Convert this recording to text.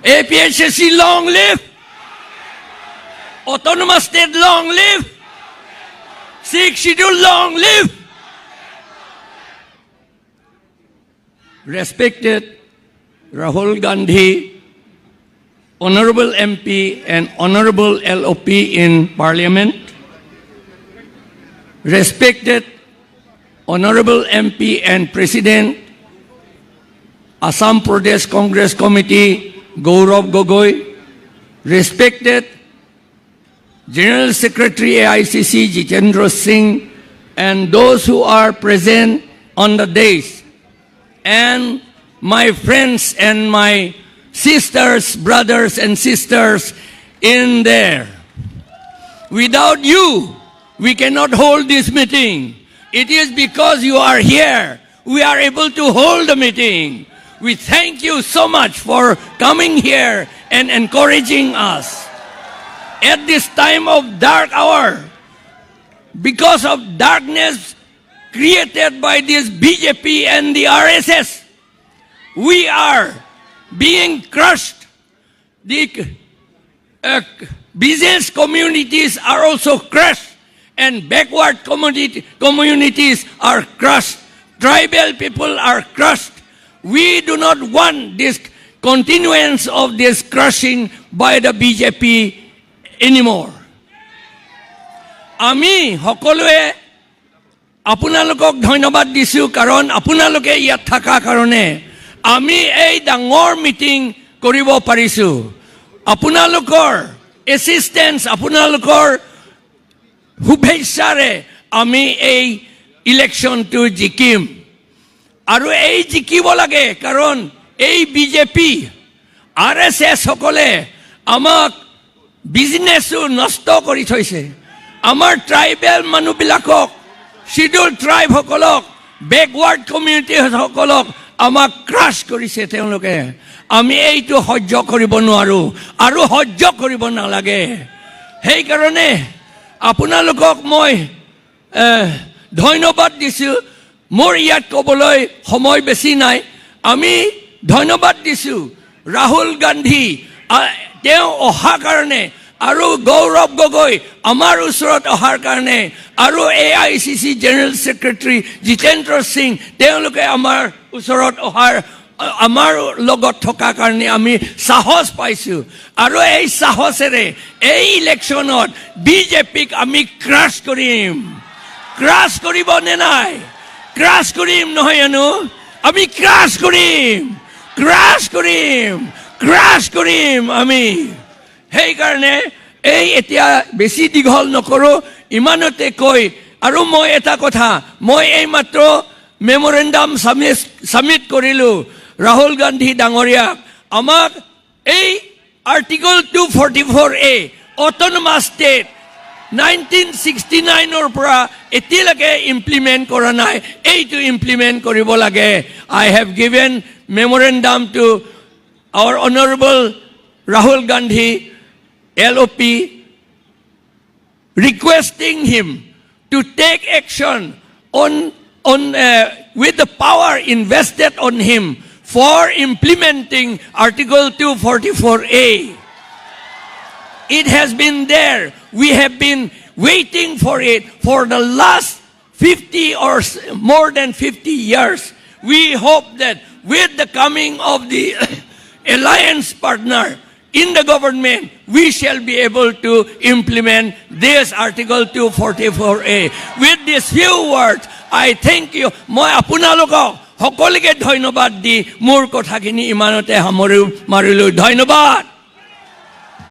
APHSC long live. Autonomous state long live. Sixth schedule long live. Respected Rahul Gandhi, Honorable MP and Honorable LOP in Parliament, respected Honorable MP and President, Assam Pradesh Congress Committee, Gaurav Gogoi, respected General Secretary AICC, Jitendra Singh, and those who are present on the dais, and my friends and my sisters, brothers and sisters in there. Without you, we cannot hold this meeting. It is because you are here, we are able to hold the meeting. We thank you so much for coming here and encouraging us. At this time of dark hour, because of darkness created by this BJP and the RSS, we are being crushed. The business communities are also crushed, and backward communities are crushed. Tribal people are crushed. We do not want this continuance of this crushing by the BJP anymore. Ami hokolue আপোনালোকক ধন্যবাদ দিছো কাৰণ আপোনালোকে ইয়াত থাকা কাৰণে আমি এই ডাঙৰ মিটিং কৰিব পাৰিছো। আপোনালোকৰ এসিস্টেন্স, আপোনালোকৰ শুভেচ্ছাৰে আমি এই ইলেকশ্যনটো জিকিম। আৰু এই জিকিব লাগে কাৰণ এই বিজেপি RSS সকলে আমাক বিজনেছো নষ্ট কৰি থৈছে। আমাৰ ট্ৰাইবেল মানুহবিলাকক, শিডিউল ট্ৰাইব সকলক, বেকৱাৰ্ড কমিউনিটি সকলক আমাক ক্ৰাছ কৰিছে তেওঁলোকে। আমি এইটো সহ্য কৰিব নোৱাৰো আৰু সহ্য কৰিব নালাগে। সেইকাৰণে আপোনালোকক মই ধন্যবাদ দিছো। মোৰ ইয়াত ক'বলৈ সময় বেছি নাই। আমি ধন্যবাদ দিছো ৰাহুল গান্ধী তেওঁ অহাৰ কাৰণে, আৰু গৌৰৱ গগৈ আমাৰ ওচৰত অহাৰ কাৰণে, আৰু AICC general secretary Jitendra Singh তেওঁলোকে আমাৰ ওচৰত অহাৰ, আমাৰ লগত থকা কাৰণে আমি সাহস পাইছো। আৰু এই সাহসেৰে এই ইলেকশ্যনত বিজেপিক আমি ক্ৰাছ কৰিম। ক্ৰাছ কৰিব নে নাই? ক্ৰাছ কৰিম নহয় জানো? আমি ক্ৰাছ কৰিম, ক্ৰাছ কৰিম, ক্ৰাছ কৰিম আমি। সেইকাৰণে এই এতিয়া বেছি দীঘল নকৰোঁ, ইমানতে কৈ, আৰু মই এটা কথা, মই এইমাত্ৰ মেমৰেণ্ডাম ছাবমিট কৰিলোঁ ৰাহুল গান্ধী ডাঙৰীয়াক। আমাক এই আৰ্টিকল 244A অট'নমাছ ষ্টেট 1969ৰ পৰা এতিয়ালৈকে ইমপ্লিমেণ্ট কৰা নাই, এইটো ইমপ্লিমেণ্ট কৰিব লাগে। I have given memorandum to our honorable Rahul Gandhi LOP, requesting him to take action with the power invested on him for implementing Article 244A. It has been there. We have been waiting for it for the last 50 or more than 50 years. We hope that with the coming of the alliance partner in the government, we shall be able to implement this Article 244A. With these few words, I thank you. মই আপোনালোকক সকলোকে ধন্যবাদ দি মোৰ কথাখিনি ইমানতে সামৰিলোঁ। ধন্যবাদ।